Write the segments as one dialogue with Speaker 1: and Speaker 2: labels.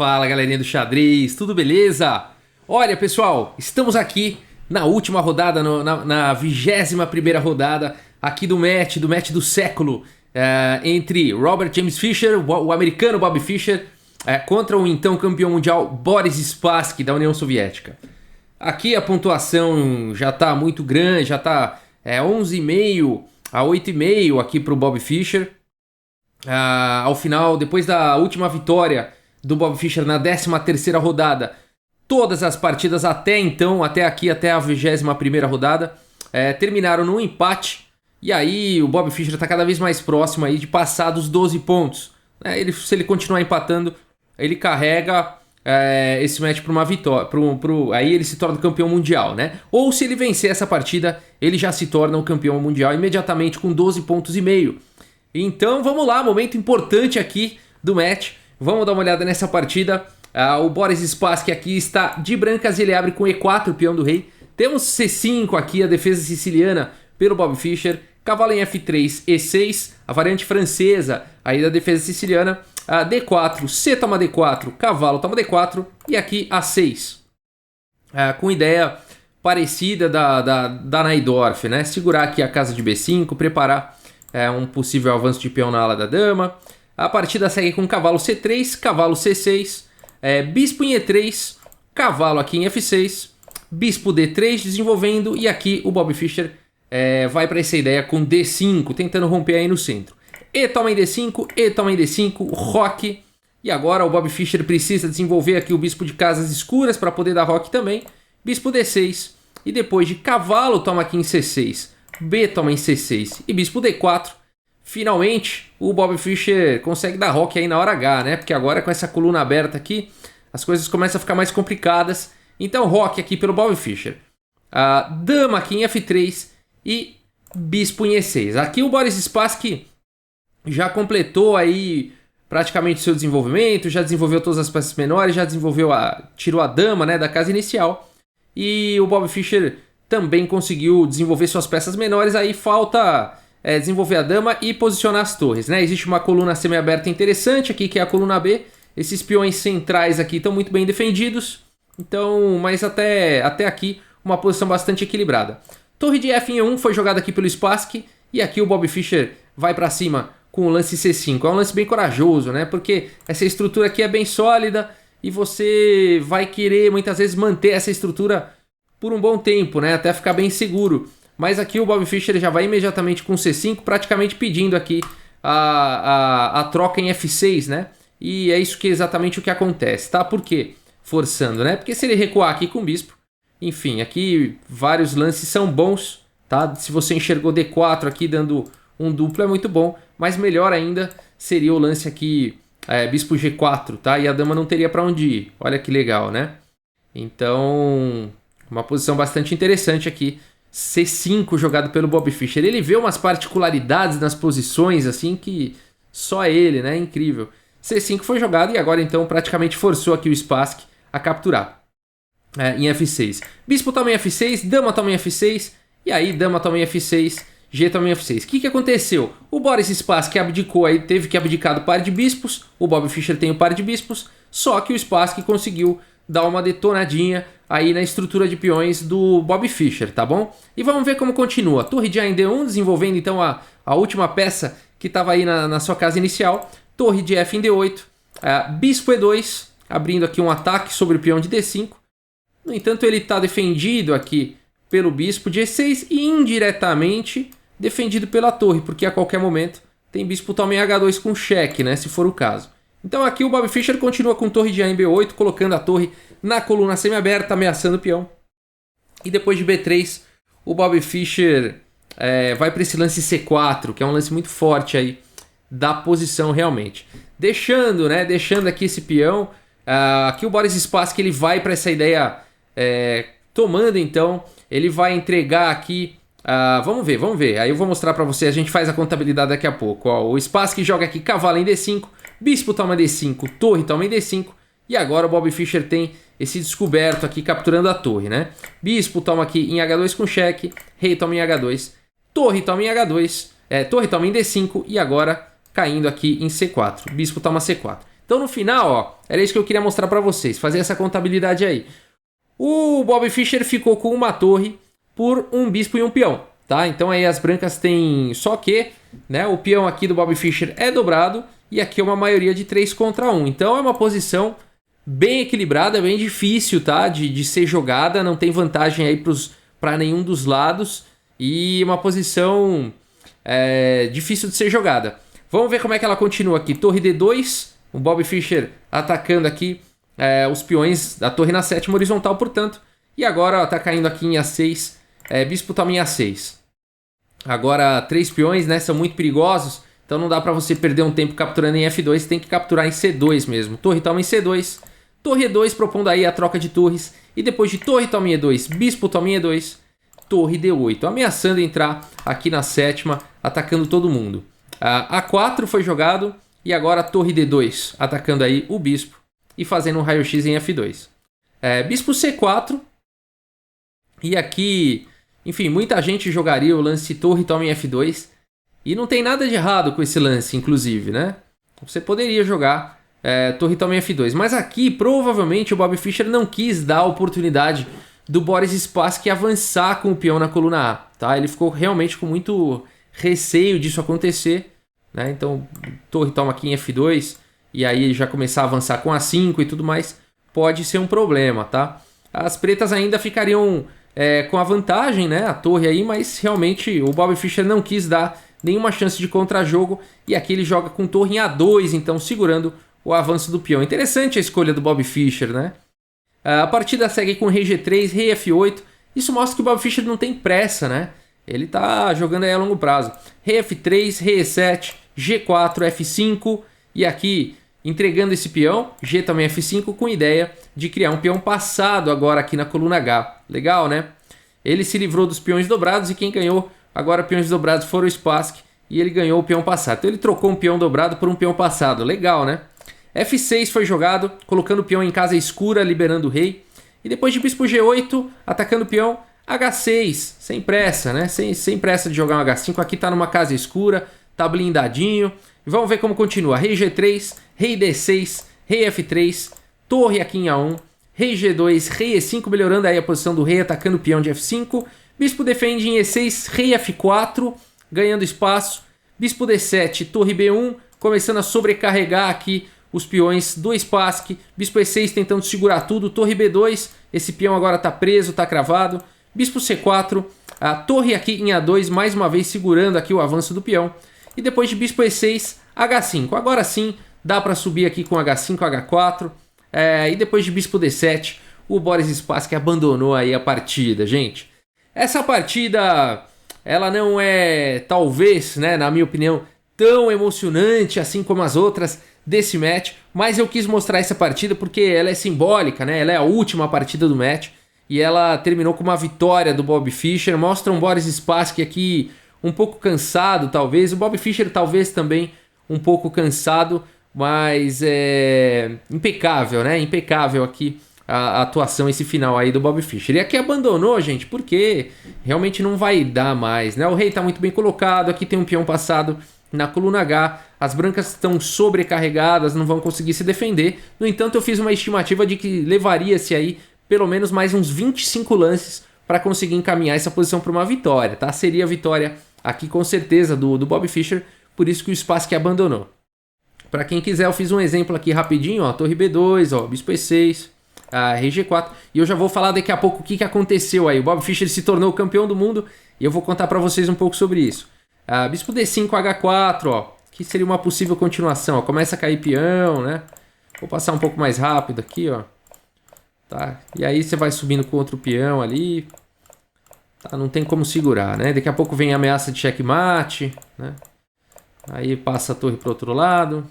Speaker 1: Fala, galerinha do xadrez, tudo beleza? Olha, pessoal, estamos aqui na última rodada, na 21ª rodada aqui do match do século, entre Robert James Fischer, o americano Bob Fischer, contra o então campeão mundial Boris Spassky, da União Soviética. Aqui a pontuação já está muito grande, já está 11,5 a 8,5 aqui para o Bob Fischer. Ao final, depois da última vitória do Bob Fischer na 13ª rodada, todas as partidas até então, até a 21ª rodada, terminaram num empate. E aí o Bob Fischer está cada vez mais próximo aí de passar dos 12 pontos. Se ele continuar empatando, ele carrega esse match para uma vitória. Aí ele se torna campeão mundial, né? Ou se ele vencer essa partida, ele já se torna o campeão mundial imediatamente com 12,5 pontos. Então vamos lá, momento importante aqui do match. Vamos dar uma olhada nessa partida. O Boris Spassky aqui está de brancas, ele abre com E4, peão do rei. Temos C5 aqui, a defesa siciliana pelo Bob Fischer. Cavalo em F3, E6, a variante francesa aí da defesa siciliana. D4, C toma D4, cavalo toma D4 e aqui A6. Com ideia parecida da Najdorf, né? Segurar aqui a casa de B5, preparar um possível avanço de peão na ala da dama. A partida segue com cavalo C3, cavalo C6, bispo em E3, cavalo aqui em F6, bispo D3 desenvolvendo, e aqui o Bob Fischer vai para essa ideia com D5, tentando romper aí no centro. E toma em D5, E toma em D5, roque. E agora o Bob Fischer precisa desenvolver aqui o bispo de casas escuras para poder dar roque também. Bispo D6, e depois de cavalo toma aqui em C6, B toma em C6 e bispo D4. Finalmente, o Bob Fischer consegue dar roque aí na hora H, né? Porque agora com essa coluna aberta aqui, as coisas começam a ficar mais complicadas. Então, roque aqui pelo Bob Fischer. Dama aqui em F3 e bispo em E6. Aqui o Boris Spassky já completou aí praticamente o seu desenvolvimento, já desenvolveu todas as peças menores, já tirou a dama, né, da casa inicial. E o Bob Fischer também conseguiu desenvolver suas peças menores. Aí falta desenvolver a dama e posicionar as torres, né? Existe uma coluna semi-aberta interessante aqui, que é a coluna B. Esses peões centrais aqui estão muito bem defendidos. Então, mas até aqui, uma posição bastante equilibrada. Torre de F em E1 foi jogada aqui pelo Spassky. E aqui o Bob Fischer vai para cima com o lance C5. É um lance bem corajoso, né? Porque essa estrutura aqui é bem sólida e você vai querer muitas vezes manter essa estrutura por um bom tempo, né? Até ficar bem seguro. Mas aqui o Bob Fischer já vai imediatamente com C5, praticamente pedindo aqui a troca em F6, né? E é isso que exatamente o que acontece, tá? Por quê? Forçando, né? Porque se ele recuar aqui com o bispo, enfim, aqui vários lances são bons, tá? Se você enxergou D4 aqui dando um duplo é muito bom, mas melhor ainda seria o lance aqui, bispo G4, tá? E a dama não teria para onde ir. Olha que legal, né? Então, uma posição bastante interessante aqui. C5 jogado pelo Bob Fischer. Ele vê umas particularidades nas posições assim que só ele, né? Incrível. C5 foi jogado e agora então praticamente forçou aqui o Spassky a capturar em F6. Bispo toma em F6, dama toma em F6 e aí dama toma em F6, G toma em F6. O que aconteceu? O Boris Spassky abdicou aí, teve que abdicar do par de bispos. O Bob Fischer tem o par de bispos, só que o Spassky conseguiu dar uma detonadinha aí na estrutura de peões do Bob Fischer, tá bom? E vamos ver como continua. Torre de A em D1, desenvolvendo então a última peça que estava aí na sua casa inicial. Torre de F em D8, bispo E2, abrindo aqui um ataque sobre o peão de D5. No entanto, ele está defendido aqui pelo bispo de E6 e indiretamente defendido pela torre, porque a qualquer momento tem bispo toma em H2 com cheque, né, se for o caso. Então aqui o Bob Fischer continua com torre de A em B8, colocando a torre na coluna semi-aberta, ameaçando o peão. E depois de B3, o Bob Fischer vai para esse lance C4, que é um lance muito forte aí da posição realmente. Deixando aqui esse peão, aqui o Boris Spassky ele vai para essa ideia, tomando então, ele vai entregar aqui, vamos ver, aí eu vou mostrar para você, a gente faz a contabilidade daqui a pouco. O Spassky joga aqui cavalo em D5, bispo toma D5, torre toma em D5, e agora o Bob Fischer tem esse descoberto aqui capturando a torre, né? Bispo toma aqui em H2 com cheque, rei toma em H2, torre toma em H2, torre toma em D5 e agora caindo aqui em C4. Bispo toma C4. Então no final, ó, era isso que eu queria mostrar para vocês, fazer essa contabilidade aí. O Bob Fischer ficou com uma torre por um bispo e um peão, tá? Então aí as brancas têm só que, né, o peão aqui do Bob Fischer é dobrado e aqui é uma maioria de 3 contra 1. Então é uma posição bem equilibrada, bem difícil, tá? De ser jogada, não tem vantagem aí para nenhum dos lados e uma posição difícil de ser jogada. Vamos ver como é que ela continua aqui. Torre D2, o Bob Fischer atacando aqui os peões da torre na 7ª horizontal, portanto. E agora está caindo aqui em A6, bispo toma em A6. Agora 3 peões, né, são muito perigosos, então não dá para você perder um tempo capturando em F2, tem que capturar em C2 mesmo. Torre toma em C2, torre E2 propondo aí a troca de torres. E depois de torre toma em E2, bispo toma em E2, torre D8, ameaçando entrar aqui na 7ª, atacando todo mundo. A4 foi jogado e agora torre D2, atacando aí o bispo e fazendo um raio-x em F2. Bispo C4, e aqui, enfim, muita gente jogaria o lance torre toma em F2, e não tem nada de errado com esse lance, inclusive, né? Você poderia jogar torre toma em F2, mas aqui provavelmente o Bob Fischer não quis dar a oportunidade do Boris Spassky avançar com o peão na coluna A, tá? Ele ficou realmente com muito receio disso acontecer, né? Então torre toma aqui em F2 e aí já começar a avançar com A5 e tudo mais, pode ser um problema, tá? As pretas ainda ficariam com a vantagem, né? A torre aí, mas realmente o Bob Fischer não quis dar nenhuma chance de contra-jogo e aqui ele joga com torre em A2, então segurando o avanço do peão. Interessante a escolha do Bob Fischer, né? A partida segue com rei G3, rei F8. Isso mostra que o Bob Fischer não tem pressa, né? Ele tá jogando aí a longo prazo. Rei F3, rei E7, G4, F5. E aqui, entregando esse peão, G também F5, com ideia de criar um peão passado agora aqui na coluna H. Legal, né? Ele se livrou dos peões dobrados e quem ganhou agora peões dobrados foram o Spassky. E ele ganhou o peão passado. Então ele trocou um peão dobrado por um peão passado. Legal, né? F6 foi jogado, colocando o peão em casa escura, liberando o rei. E depois de bispo G8, atacando o peão, H6, sem pressa, né? Sem pressa de jogar um H5. Aqui tá numa casa escura, tá blindadinho. E vamos ver como continua. Rei G3, rei D6, rei F3, torre aqui em A1, rei G2, rei E5, melhorando aí a posição do rei, atacando o peão de F5. Bispo defende em E6, rei F4, ganhando espaço. Bispo D7, torre B1, começando a sobrecarregar aqui os peões do Spassky. Bispo E6 tentando segurar tudo. Torre B2, esse peão agora está preso, está cravado. Bispo C4, a torre aqui em A2, mais uma vez segurando aqui o avanço do peão. E depois de bispo E6, H5. Agora sim, dá para subir aqui com H5, H4. E depois de bispo D7, o Boris Spassky abandonou aí a partida, gente. Essa partida, ela não é, talvez, né, na minha opinião, tão emocionante assim como as outras desse match, mas eu quis mostrar essa partida porque ela é simbólica, né? Ela é a última partida do match e ela terminou com uma vitória do Bob Fischer. Mostra um Boris Spassky aqui um pouco cansado, talvez. O Bob Fischer talvez também um pouco cansado, mas é impecável, né? Impecável aqui a atuação, esse final aí do Bob Fischer. E aqui abandonou, gente, porque realmente não vai dar mais, né? O rei tá muito bem colocado, aqui tem um peão passado na coluna H, as brancas estão sobrecarregadas, não vão conseguir se defender. No entanto, eu fiz uma estimativa de que levaria-se aí pelo menos mais uns 25 lances para conseguir encaminhar essa posição para uma vitória, tá? Seria a vitória aqui com certeza do Bob Fischer, por isso que o Spassky abandonou. Para quem quiser, eu fiz um exemplo aqui rapidinho, ó, torre B2, ó, bispo E6, rei G4, e eu já vou falar daqui a pouco o que aconteceu aí. O Bob Fischer se tornou campeão do mundo e eu vou contar para vocês um pouco sobre isso. Bispo D5, H4, ó, que seria uma possível continuação, ó, começa a cair peão, né? Vou passar um pouco mais rápido aqui, ó. Tá? E aí você vai subindo com outro peão ali. Tá? Não tem como segurar, né? Daqui a pouco vem a ameaça de checkmate, né? Aí passa a torre pro outro lado.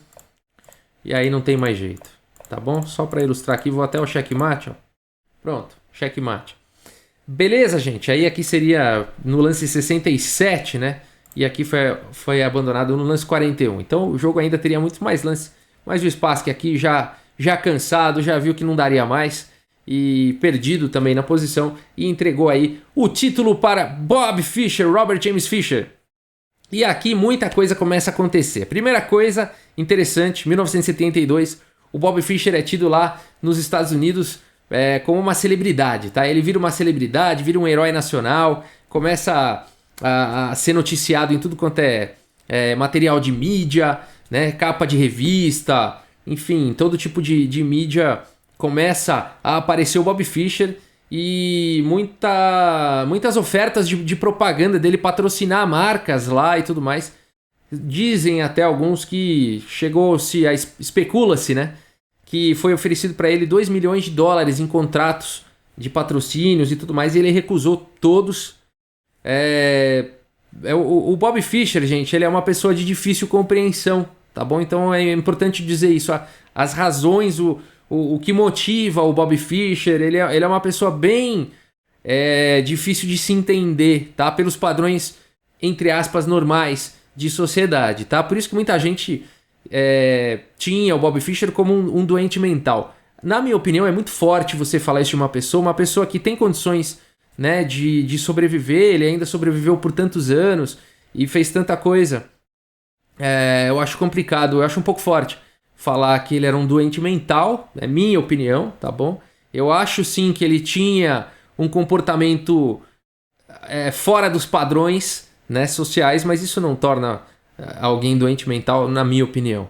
Speaker 1: E aí não tem mais jeito, tá bom? Só para ilustrar aqui, vou até o checkmate, ó. Pronto, checkmate. Beleza, gente? Aí aqui seria no lance 67, né? E aqui foi abandonado no lance 41. Então o jogo ainda teria muitos mais lances. Mas o Spassky aqui já cansado, já viu que não daria mais. E perdido também na posição. E entregou aí o título para Bob Fischer, Robert James Fischer. E aqui muita coisa começa a acontecer. Primeira coisa interessante, 1972, o Bobby Fischer é tido lá nos Estados Unidos como uma celebridade, tá? Ele vira uma celebridade, vira um herói nacional, começa a ser noticiado em tudo quanto é material de mídia, né? Capa de revista, enfim, todo tipo de mídia começa a aparecer o Bobby Fischer e muitas ofertas de propaganda dele patrocinar marcas lá e tudo mais. Dizem até alguns que especula-se, né? Que foi oferecido para ele 2 milhões de dólares em contratos de patrocínios e tudo mais, e ele recusou todos. O Bobby Fischer, gente, ele é uma pessoa de difícil compreensão, tá bom? Então é importante dizer isso, as razões, o que motiva o Bobby Fischer, ele é uma pessoa bem difícil de se entender, tá? Pelos padrões, entre aspas, normais de sociedade, tá? Por isso que muita gente tinha o Bobby Fischer como um doente mental. Na minha opinião, é muito forte você falar isso de uma pessoa que tem condições, né, de sobreviver. Ele ainda sobreviveu por tantos anos e fez tanta coisa. Eu acho complicado, eu acho um pouco forte falar que ele era um doente mental, é minha opinião, tá bom? Eu acho sim que ele tinha um comportamento fora dos padrões, né, sociais, mas isso não torna alguém doente mental, na minha opinião.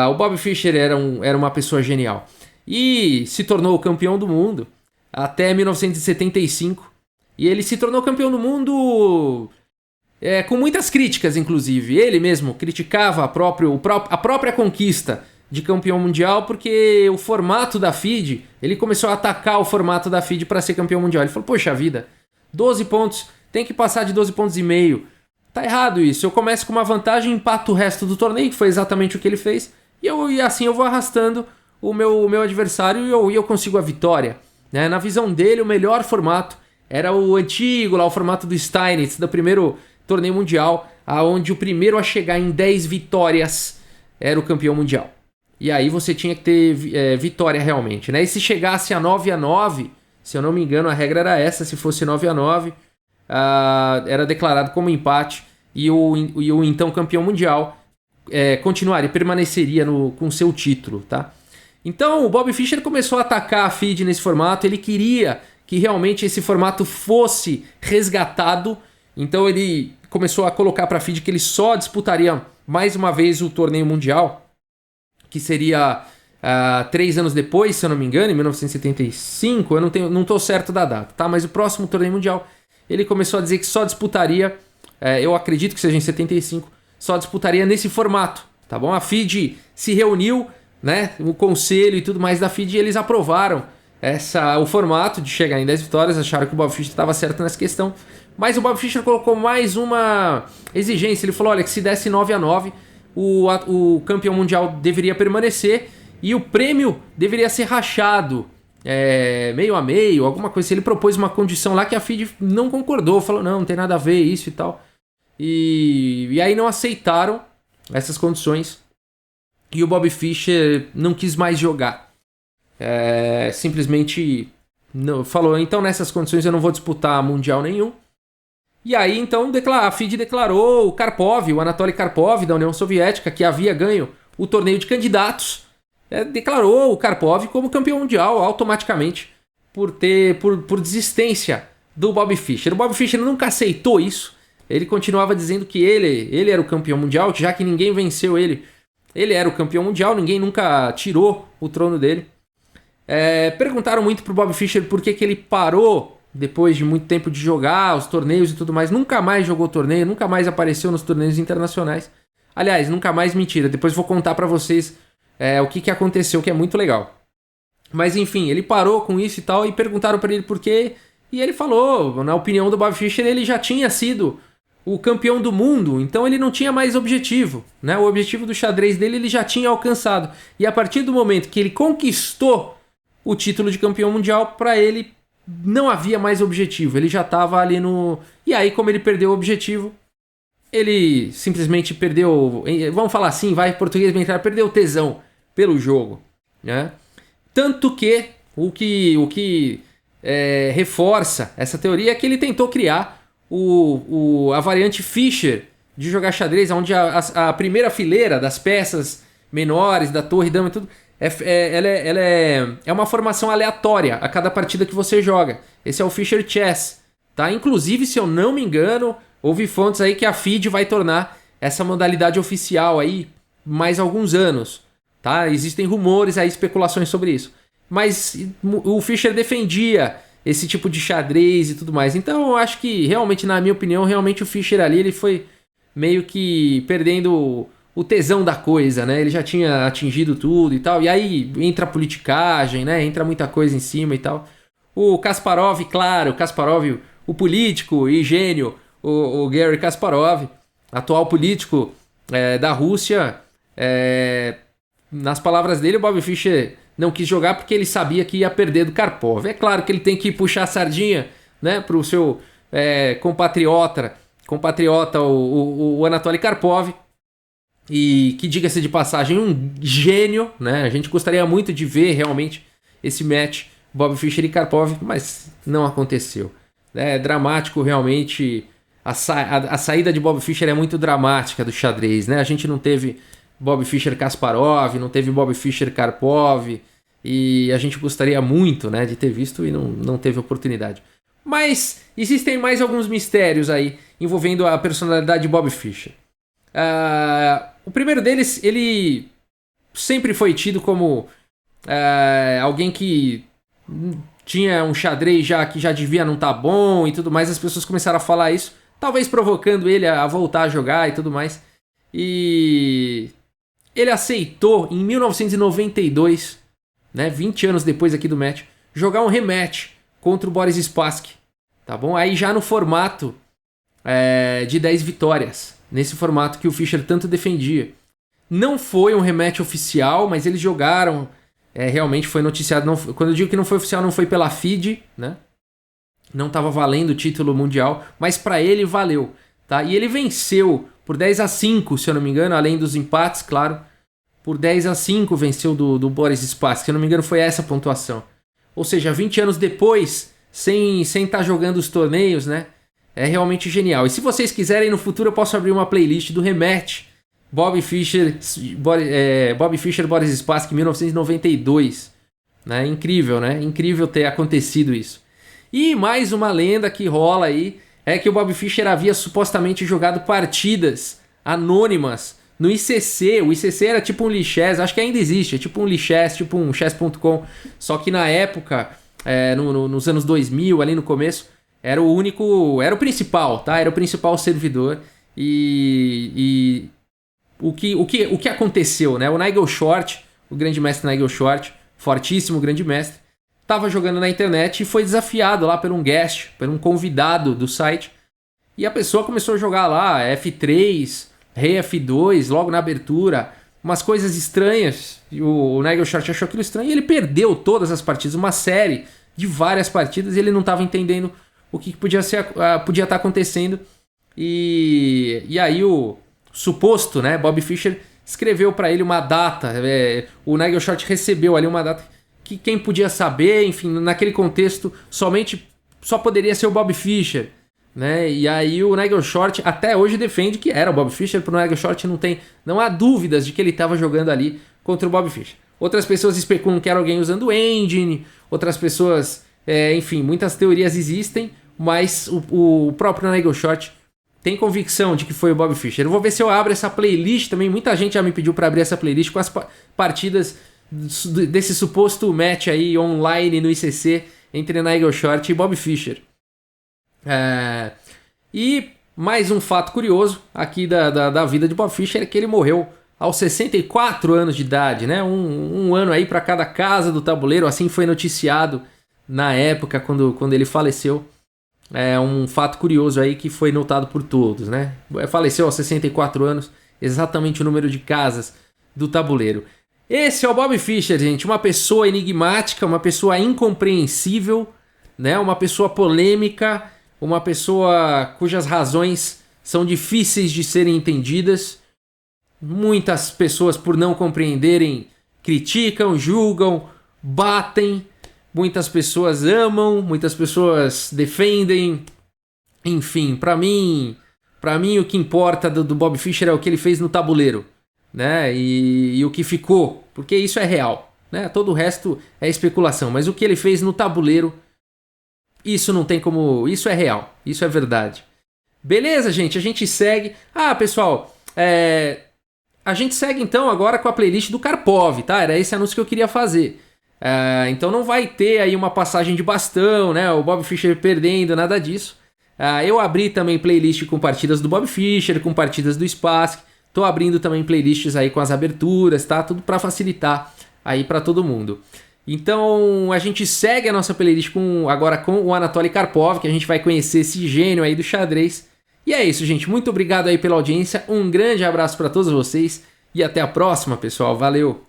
Speaker 1: O Bobby Fischer era uma pessoa genial e se tornou campeão do mundo até 1975, e ele se tornou campeão do mundo com muitas críticas, inclusive. Ele mesmo criticava a própria conquista de campeão mundial, porque o formato da FIDE, ele começou a atacar o formato da FIDE para ser campeão mundial. Ele falou, poxa vida, 12 pontos, tem que passar de 12 pontos e meio. Tá errado isso, eu começo com uma vantagem, empato o resto do torneio, que foi exatamente o que ele fez, e assim eu vou arrastando o meu adversário e eu consigo a vitória. Né? Na visão dele, o melhor formato era o antigo, lá, o formato do Steinitz, do primeiro torneio mundial, onde o primeiro a chegar em 10 vitórias era o campeão mundial. E aí você tinha que ter vitória realmente. Né? E se chegasse a 9-9, se eu não me engano, a regra era essa, se fosse 9-9, era declarado como empate e o então campeão mundial permaneceria com seu título, tá? Então o Bobby Fischer começou a atacar a FIDE nesse formato, ele queria que realmente esse formato fosse resgatado, então ele começou a colocar para a FIDE que ele só disputaria mais uma vez o torneio mundial, que seria 3 anos depois, se eu não me engano, em 1975, eu não estou certo da data, tá? Mas o próximo torneio mundial ele começou a dizer que só disputaria, eu acredito que seja em 75, só disputaria nesse formato, tá bom? A FIDE se reuniu, né, o conselho e tudo mais da FIDE, e eles aprovaram o formato de chegar em 10 vitórias, acharam que o Bob Fischer estava certo nessa questão, mas o Bob Fischer colocou mais uma exigência, ele falou, olha, que se desse 9-9, o campeão mundial deveria permanecer e o prêmio deveria ser rachado, meio a meio, alguma coisa. Ele propôs uma condição lá que a FIDE não concordou, falou, não tem nada a ver isso e tal. E aí não aceitaram essas condições e o Bobby Fischer não quis mais jogar. Simplesmente falou, então nessas condições eu não vou disputar mundial nenhum. E aí então a FIDE declarou o Anatoly Karpov da União Soviética, que havia ganho o torneio de candidatos, declarou o Karpov como campeão mundial automaticamente por desistência do Bobby Fischer. O Bobby Fischer nunca aceitou isso. Ele continuava dizendo que ele era o campeão mundial, já que ninguém venceu ele. Ele era o campeão mundial, ninguém nunca tirou o trono dele. Perguntaram muito pro Bobby Fischer por que ele parou depois de muito tempo de jogar os torneios e tudo mais. Nunca mais jogou torneio, nunca mais apareceu nos torneios internacionais. Aliás, nunca mais, mentira. Depois vou contar pra vocês o que aconteceu, que é muito legal. Mas enfim, ele parou com isso e tal, e perguntaram pra ele por quê. E ele falou, na opinião do Bobby Fischer, ele já tinha sido o campeão do mundo, então ele não tinha mais objetivo, né? O objetivo do xadrez dele ele já tinha alcançado. E a partir do momento que ele conquistou o título de campeão mundial, para ele não havia mais objetivo, ele já estava ali no... E aí, como ele perdeu o objetivo, ele simplesmente perdeu, vamos falar assim, vai em português bem claro, perdeu o tesão pelo jogo, né? Tanto que o que reforça essa teoria é que ele tentou criar a variante Fischer de jogar xadrez, onde a primeira fileira das peças menores, da torre, dama e tudo, Ela é uma formação aleatória a cada partida que você joga. Esse é o Fischer Chess, tá? Inclusive, se eu não me engano, houve fontes aí que a FIDE vai tornar essa modalidade oficial aí mais alguns anos, tá? Existem rumores aí, especulações sobre isso. Mas o Fischer defendia esse tipo de xadrez e tudo mais. Então eu acho que realmente, na minha opinião, realmente o Fischer ali ele foi meio que perdendo o tesão da coisa, né? Ele já tinha atingido tudo e tal. E aí entra a politicagem, né? Entra muita coisa em cima e tal. O Kasparov, claro, o Kasparov, o político e gênio, o Garry Kasparov, atual político da Rússia, nas palavras dele, o Bobby Fischer não quis jogar porque ele sabia que ia perder do Karpov. É claro que ele tem que puxar a sardinha, né, pro seu compatriota, o Anatoly Karpov, e que, diga-se de passagem, um gênio, né? A gente gostaria muito de ver realmente esse match Bobby Fischer e Karpov, mas não aconteceu. É dramático realmente. A saída de Bobby Fischer é muito dramática do xadrez, né? A gente não teve Bobby Fischer Kasparov, não teve Bobby Fischer Karpov, e a gente gostaria muito, né, de ter visto e não teve oportunidade. Mas existem mais alguns mistérios aí envolvendo a personalidade de Bobby Fischer. O primeiro deles, ele sempre foi tido como alguém que tinha um xadrez que já devia não estar bom e tudo mais. As pessoas começaram a falar isso, talvez provocando ele a voltar a jogar e tudo mais. E ele aceitou em 1992, né, 20 anos depois aqui do match, jogar um rematch contra o Boris Spassky, tá bom? Aí já no formato de 10 vitórias, nesse formato que o Fischer tanto defendia. Não foi um rematch oficial, mas eles jogaram, realmente foi noticiado. Não, quando eu digo que não foi oficial, não foi pela FIDE, né? Não estava valendo o título mundial, mas para ele valeu, tá? E ele venceu por 10-5, se eu não me engano, além dos empates, claro. Por 10-5 venceu do Boris Spassky, se eu não me engano foi essa a pontuação. Ou seja, 20 anos depois, sem estar jogando os torneios, né? É realmente genial. E se vocês quiserem, no futuro eu posso abrir uma playlist do rematch Bobby Fischer, Boris Spassky, 1992. Né? Incrível, né? Incrível ter acontecido isso. E mais uma lenda que rola aí é que o Bobby Fischer havia supostamente jogado partidas anônimas no ICC. O ICC era tipo um Lichess, acho que ainda existe, é tipo um Lichess, tipo um chess.com. Só que na época, nos anos 2000, ali no começo, era o principal, tá? Era o principal servidor. E o que aconteceu, né? O Nigel Short, o grande mestre Nigel Short, fortíssimo grande mestre, estava jogando na internet e foi desafiado lá por um guest, por um convidado do site. E a pessoa começou a jogar lá F3, Rei F2, logo na abertura, umas coisas estranhas. E o Nigel Short achou aquilo estranho e ele perdeu todas as partidas, uma série de várias partidas, e ele não estava entendendo o que podia estar acontecendo. E aí o suposto, né, Bobby Fischer escreveu para ele uma data. O Nigel Short recebeu ali uma data que quem podia saber, enfim, naquele contexto, só poderia ser o Bobby Fischer, né? E aí o Nigel Short até hoje defende que era o Bobby Fischer, para o Nigel Short não há dúvidas de que ele estava jogando ali contra o Bobby Fischer. Outras pessoas especulam que era alguém usando o engine, outras pessoas, enfim, muitas teorias existem, mas o próprio Nigel Short tem convicção de que foi o Bobby Fischer. Eu vou ver se eu abro essa playlist também. Muita gente já me pediu para abrir essa playlist com as partidas desse suposto match aí online no ICC entre Nigel Short e Bobby Fischer. E mais um fato curioso aqui da vida de Bobby Fischer é que ele morreu aos 64 anos de idade, né? Um ano aí para cada casa do tabuleiro, assim foi noticiado na época quando ele faleceu. É um fato curioso aí que foi notado por todos, né? Faleceu aos 64 anos, exatamente o número de casas do tabuleiro. Esse é o Bobby Fischer, gente. Uma pessoa enigmática, uma pessoa incompreensível, né? Uma pessoa polêmica, uma pessoa cujas razões são difíceis de serem entendidas. Muitas pessoas, por não compreenderem, criticam, julgam, batem. Muitas pessoas amam, muitas pessoas defendem. Enfim, para mim o que importa do Bobby Fischer é o que ele fez no tabuleiro, né? E o que ficou porque isso é real, né? Todo o resto é especulação, mas o que ele fez no tabuleiro, isso não tem como... Isso é real, isso é verdade. Beleza, gente? A gente segue... Ah, pessoal, a gente segue então agora com a playlist do Karpov, tá? Era esse anúncio que eu queria fazer. Então não vai ter aí uma passagem de bastão, né? O Bob Fischer perdendo, nada disso. Eu abri também playlist com partidas do Bob Fischer, com partidas do Spassky. Tô abrindo também playlists aí com as aberturas, tá? Tudo para facilitar aí para todo mundo. Então a gente segue a nossa playlist agora com o Anatoly Karpov, que a gente vai conhecer esse gênio aí do xadrez. E é isso, gente. Muito obrigado aí pela audiência. Um grande abraço para todos vocês e até a próxima, pessoal. Valeu!